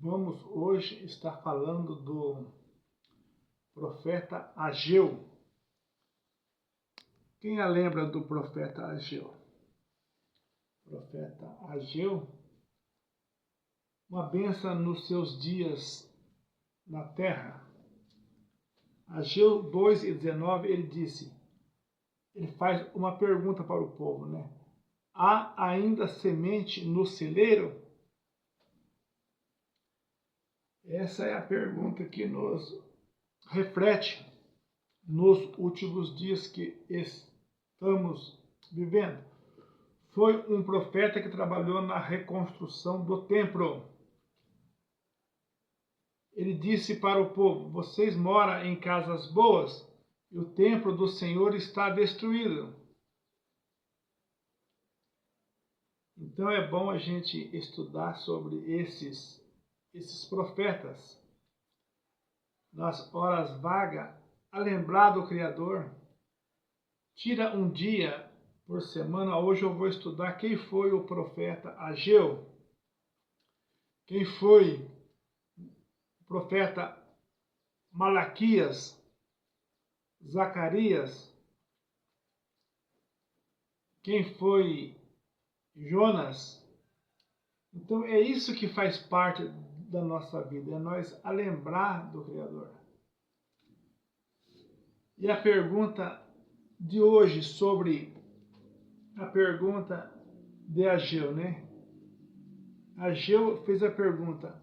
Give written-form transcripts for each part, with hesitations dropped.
Vamos hoje estar falando do profeta Ageu. Quem a lembra do profeta Ageu? Profeta Ageu, uma bênção nos seus dias na terra. Ageu 2:19, ele faz uma pergunta para o povo, né? Há ainda semente no celeiro? Essa é a pergunta que nos reflete nos últimos dias que estamos vivendo. Foi um profeta que trabalhou na reconstrução do templo. Ele disse para o povo: vocês moram em casas boas e o templo do Senhor está destruído. Então é bom a gente estudar sobre esses profetas nas horas vagas, a lembrar do Criador. Tira um dia por semana. Hoje eu vou estudar quem foi o profeta Ageu, quem foi o profeta Malaquias, Zacarias, quem foi Jonas. Então é isso que faz parte da nossa vida, é nós a lembrar do Criador. E a pergunta de hoje sobre a pergunta de Ageu, né? Ageu fez a pergunta: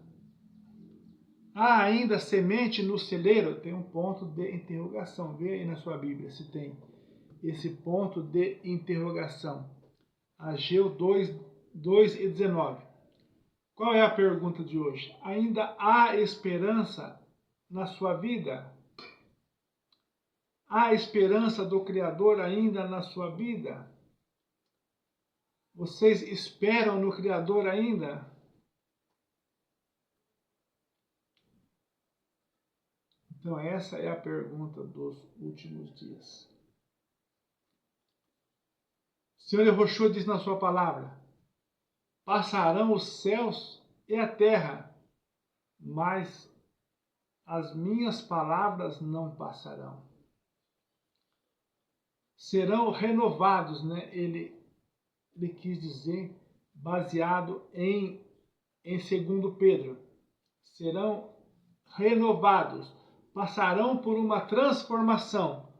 há ainda semente no celeiro? Tem um ponto de interrogação. Vê aí na sua Bíblia se tem esse ponto de interrogação. Ageu 2:19. Qual é a pergunta de hoje? Ainda há esperança na sua vida? Há esperança do Criador ainda na sua vida? Vocês esperam no Criador ainda? Então essa é a pergunta dos últimos dias. O Senhor Yehoshua diz na sua palavra: passarão os céus e a terra, mas as minhas palavras não passarão. Serão renovados, né? Ele quis dizer, baseado em 2 Pedro. Serão renovados, passarão por uma transformação,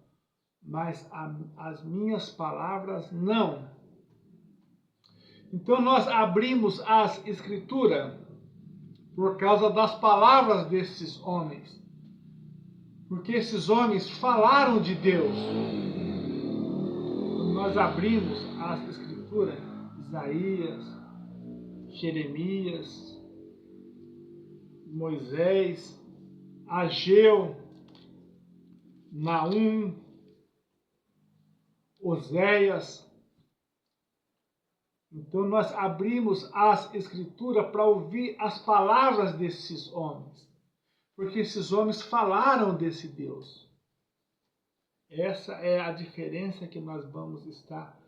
mas as minhas palavras não. Então nós abrimos as Escrituras por causa das palavras desses homens, porque esses homens falaram de Deus. Nós abrimos as Escrituras, Isaías, Jeremias, Moisés, Ageu, Naum, Oséias. Então nós abrimos as Escrituras para ouvir as palavras desses homens, porque esses homens falaram desse Deus. Essa é a diferença que nós vamos estar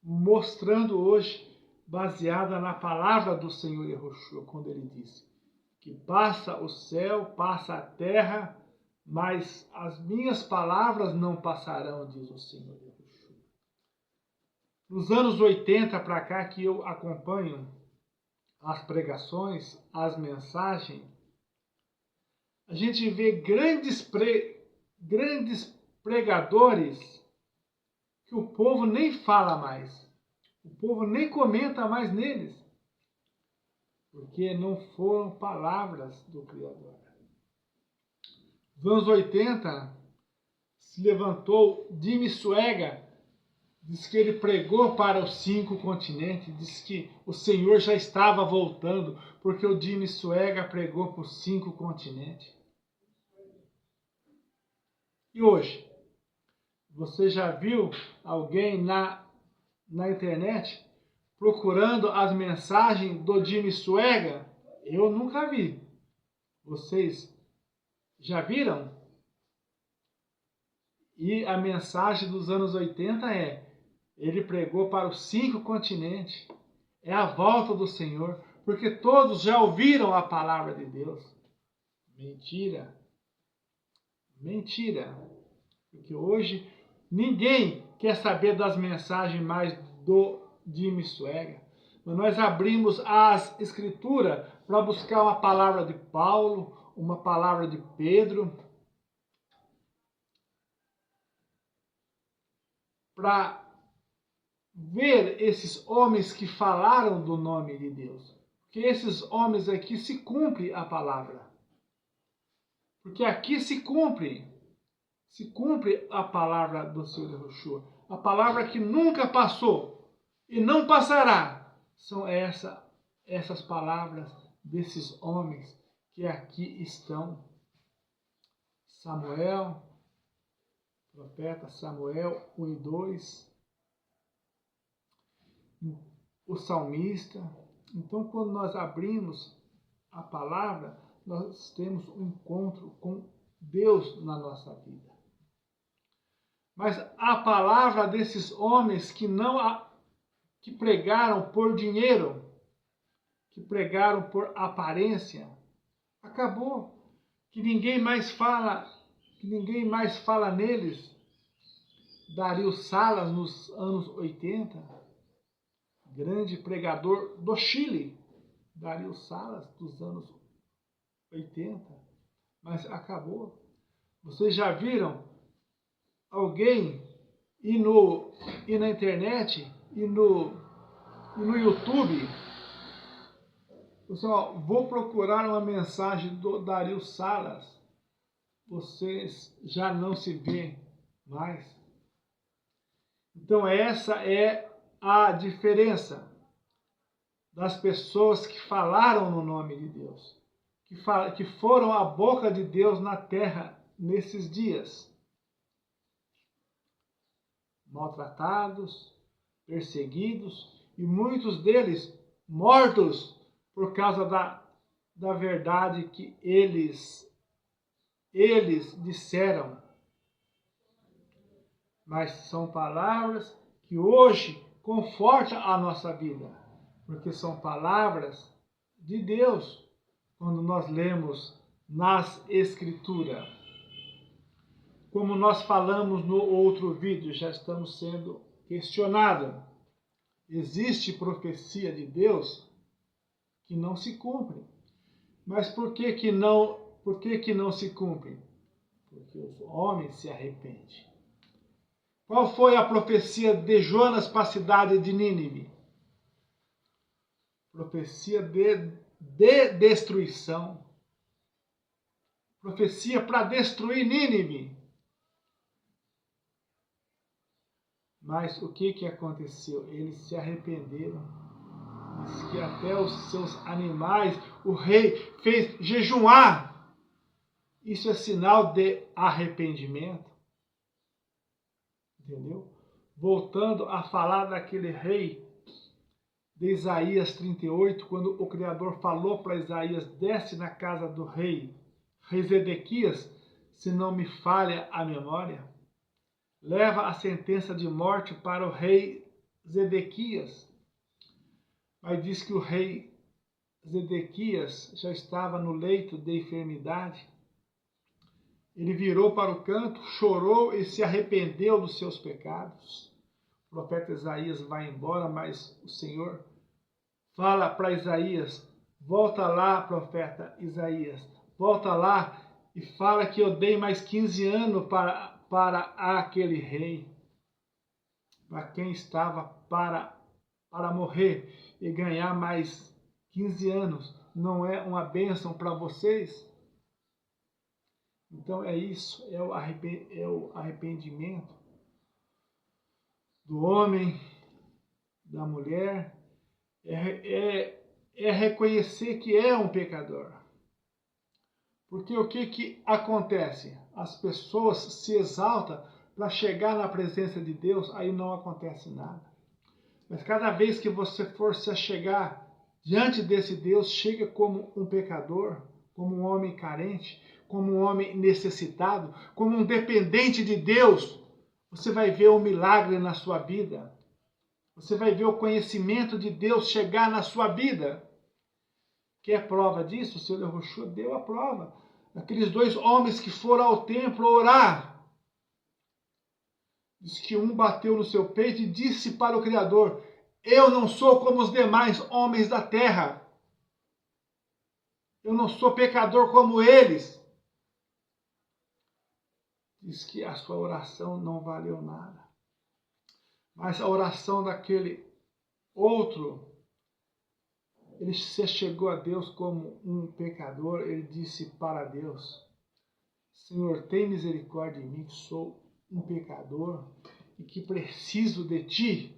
mostrando hoje, baseada na palavra do Senhor Yehoshua, quando ele disse que passa o céu, passa a terra, mas as minhas palavras não passarão, diz o Senhor Yehoshua. Nos anos 80 para cá, que eu acompanho as pregações, as mensagens, a gente vê grandes pregadores que o povo nem fala mais, o povo nem comenta mais neles, porque não foram palavras do Criador. Nos anos 80, se levantou Jimmy Swaggart, diz que ele pregou para os 5 continentes, diz que o Senhor já estava voltando, porque o Jimmy Swaggart pregou para os 5 continentes. E hoje? Você já viu alguém na internet procurando as mensagens do Jimmy Swaggart? Eu nunca vi. Vocês já viram? E a mensagem dos anos 80 ele pregou para os 5 continentes. É a volta do Senhor. porque todos já ouviram a palavra de Deus. Mentira. Mentira. Porque hoje ninguém quer saber das mensagens mais do Jimmy Swaggart. Mas nós abrimos as Escrituras para buscar uma palavra de Paulo, uma palavra de Pedro, para ver esses homens que falaram do nome de Deus. Porque esses homens aqui se cumpre a palavra. Porque aqui se cumpre a palavra do Senhor Yeshua. A palavra que nunca passou e não passará. São essas palavras desses homens que aqui estão. Samuel, profeta Samuel 1 e 2. O salmista. Então, quando nós abrimos a palavra, nós temos um encontro com Deus na nossa vida. Mas a palavra desses homens que pregaram por dinheiro, que pregaram por aparência, acabou. Que ninguém mais fala neles. Dario Salas, nos anos 80, grande pregador do Chile, Dario Salas, dos anos 80, mas acabou. Vocês já viram alguém ir na internet e no YouTube? Pessoal, vou procurar uma mensagem do Dario Salas. Vocês já não se vê mais. Então essa é a diferença das pessoas que falaram no nome de Deus, que foram a boca de Deus na terra nesses dias. Maltratados, perseguidos e muitos deles mortos por causa da verdade que eles disseram. Mas são palavras que hoje confortam a nossa vida, porque são palavras de Deus quando nós lemos nas Escrituras. Como nós falamos no outro vídeo, já estamos sendo questionados. Existe profecia de Deus que não se cumpre. Mas por que não se cumpre? Porque os homens se arrependem. Qual foi a profecia de Jonas para a cidade de Nínive? Profecia de destruição. Profecia para destruir Nínive. Mas o que aconteceu? Eles se arrependeram. Diz que até os seus animais, o rei fez jejuar. Isso é sinal de arrependimento. Entendeu? Voltando a falar daquele rei de Isaías 38, quando o Criador falou para Isaías, desce na casa do rei Zedequias, se não me falha a memória, leva a sentença de morte para o rei Zedequias. Mas diz que o rei Zedequias já estava no leito de enfermidade. Ele virou para o canto, chorou e se arrependeu dos seus pecados. O profeta Isaías vai embora, mas o Senhor fala para Isaías, volta lá, profeta Isaías, volta lá e fala que eu dei mais 15 anos para aquele rei, para quem estava para morrer e ganhar mais 15 anos. Não é uma bênção para vocês? Então é isso, é o arrependimento do homem, da mulher, é reconhecer que é um pecador. Porque o que acontece? As pessoas se exaltam para chegar na presença de Deus, aí não acontece nada. Mas cada vez que você for se achegar diante desse Deus, chega como um pecador, como um homem carente, como um homem necessitado, como um dependente de Deus, você vai ver um milagre na sua vida. Você vai ver o conhecimento de Deus chegar na sua vida. Quer prova disso? O Senhor Yahushua deu a prova. Aqueles 2 homens que foram ao templo orar. Diz que um bateu no seu peito e disse para o Criador: eu não sou como os demais homens da terra. Eu não sou pecador como eles. Diz que a sua oração não valeu nada. Mas a oração daquele outro, ele se chegou a Deus como um pecador. Ele disse para Deus: Senhor, tem misericórdia de mim, que sou um pecador e que preciso de Ti.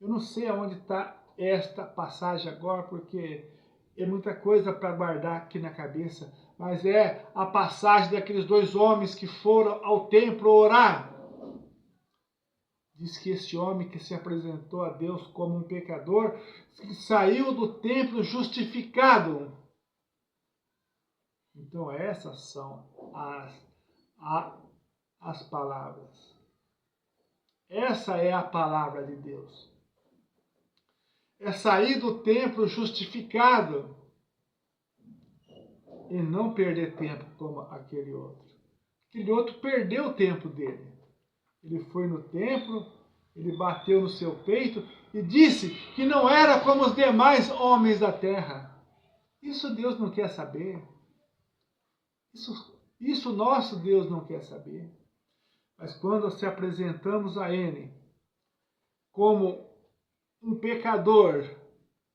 Eu não sei aonde está esta passagem agora, porque é muita coisa para guardar aqui na cabeça, mas é a passagem daqueles 2 homens que foram ao templo orar. Diz que esse homem que se apresentou a Deus como um pecador, que saiu do templo justificado. Então essas são as palavras. Essa é a palavra de Deus. É sair do templo justificado e não perder tempo como aquele outro. Aquele outro perdeu o tempo dele. Ele foi no templo, ele bateu no seu peito e disse que não era como os demais homens da terra. Isso Deus não quer saber. Isso nosso Deus não quer saber. Mas quando se apresentamos a Ele como um pecador,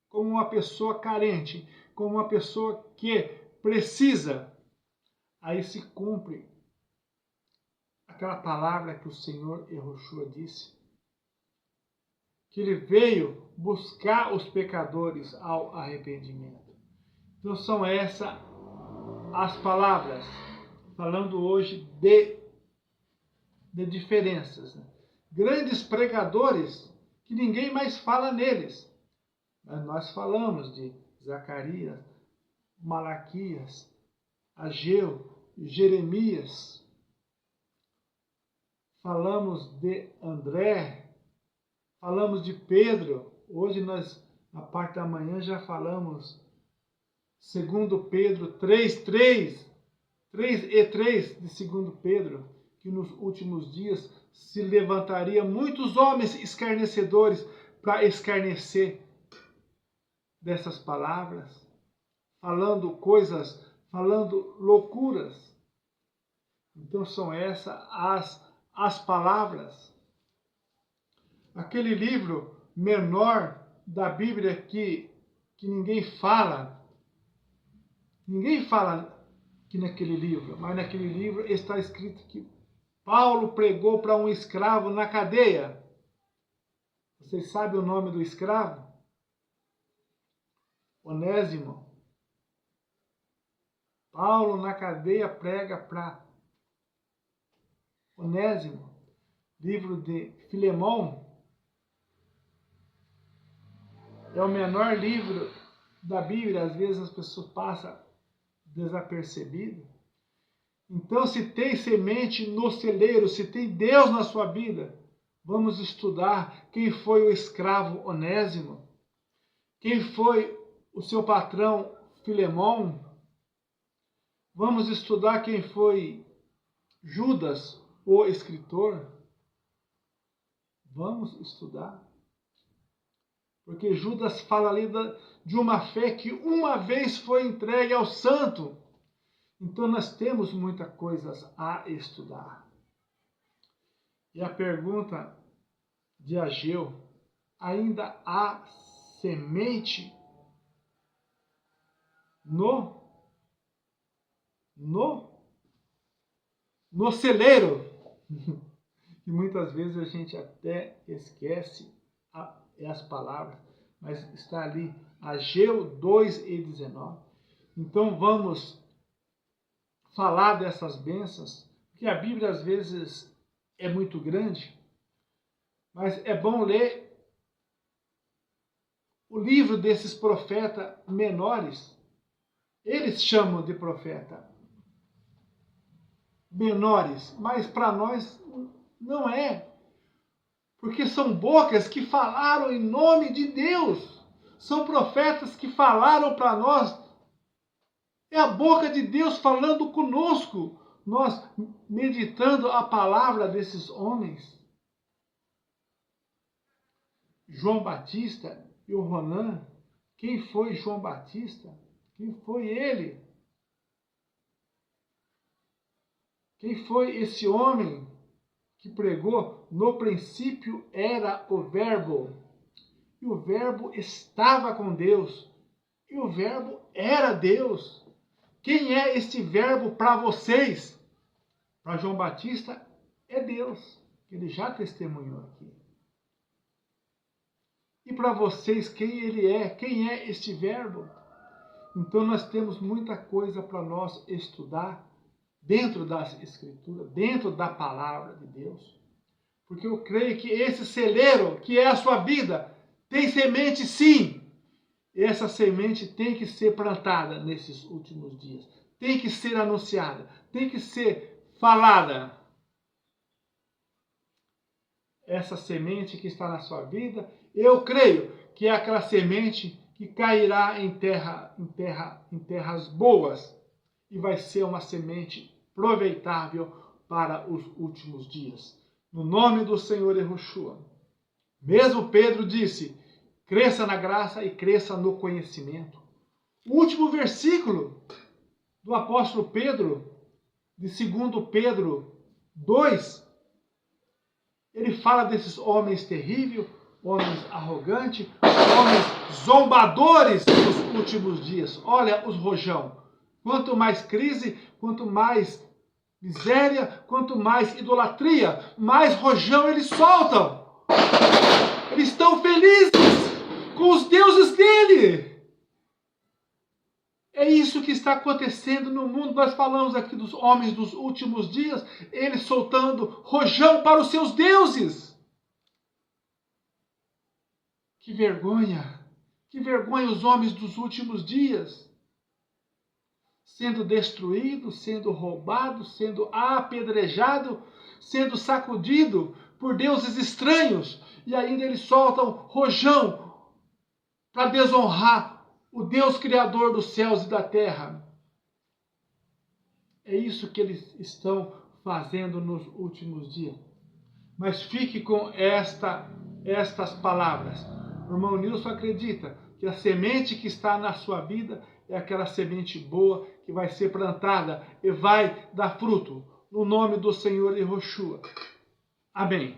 como uma pessoa carente, como uma pessoa que precisa, aí se cumpre aquela palavra que o Senhor Yahushua disse, que Ele veio buscar os pecadores ao arrependimento. Então são essas as palavras, falando hoje de diferenças. Grandes pregadores que ninguém mais fala neles. Mas nós falamos de Zacarias, Malaquias, Ageu, Jeremias. Falamos de André, falamos de Pedro. Hoje nós, na parte da manhã, já falamos 2 Pedro 3:3 de 2 Pedro, que nos últimos dias se levantariam muitos homens escarnecedores para escarnecer dessas palavras, falando coisas, falando loucuras. Então são essas as palavras. Aquele livro menor da Bíblia que ninguém fala que naquele livro, mas naquele livro está escrito que Paulo pregou para um escravo na cadeia. Vocês sabem o nome do escravo? Onésimo. Paulo na cadeia prega para Onésimo. Livro de Filemão é o menor livro da Bíblia, às vezes as pessoas passam desapercebido. Então, se tem semente no celeiro, se tem Deus na sua vida, vamos estudar quem foi o escravo Onésimo, quem foi o seu patrão Filemão. Vamos estudar quem foi Judas, o escritor. Vamos estudar. Porque Judas fala ali de uma fé que uma vez foi entregue ao santo. Então nós temos muitas coisas a estudar. E a pergunta de Ageu: ainda há semente no celeiro? E muitas vezes a gente até esquece as palavras, mas está ali, Ageu 2:19. Então vamos falar dessas bênçãos, que a Bíblia às vezes é muito grande, mas é bom ler o livro desses profetas menores. Eles chamam de profeta menores, mas para nós não é. Porque são bocas que falaram em nome de Deus. São profetas que falaram para nós. É a boca de Deus falando conosco. Nós meditando a palavra desses homens. João Batista e o Ronan. Quem foi João Batista? Quem foi ele? Quem foi esse homem que pregou? No princípio era o Verbo. E o Verbo estava com Deus. E o Verbo era Deus. Quem é este Verbo para vocês? Para João Batista é Deus. Ele já testemunhou aqui. E para vocês, quem ele é? Quem é este Verbo? Então nós temos muita coisa para nós estudar dentro das Escrituras, dentro da Palavra de Deus. Porque eu creio que esse celeiro, que é a sua vida, tem semente sim. Essa semente tem que ser plantada nesses últimos dias. Tem que ser anunciada. Tem que ser falada. Essa semente que está na sua vida, eu creio que é aquela semente que cairá em terras boas e vai ser uma semente aproveitável para os últimos dias. No nome do Senhor Yahushua. Mesmo Pedro disse, cresça na graça e cresça no conhecimento. O último versículo do apóstolo Pedro, de 2 Pedro 2, ele fala desses homens terríveis, homens arrogantes, homens zombadores nos últimos dias. Olha os rojão. Quanto mais crise, quanto mais miséria, quanto mais idolatria, mais rojão eles soltam. Eles estão felizes com os deuses dele. É isso que está acontecendo no mundo. Nós falamos aqui dos homens dos últimos dias, eles soltando rojão para os seus deuses. Que vergonha! Que vergonha os homens dos últimos dias. Sendo destruídos, sendo roubados, sendo apedrejados, sendo sacudidos por deuses estranhos. E ainda eles soltam rojão para desonrar o Deus Criador dos céus e da terra. É isso que eles estão fazendo nos últimos dias. Mas fique com estas palavras. O irmão Nilson acredita que a semente que está na sua vida é aquela semente boa que vai ser plantada e vai dar fruto. No nome do Senhor Yahushua. Amém.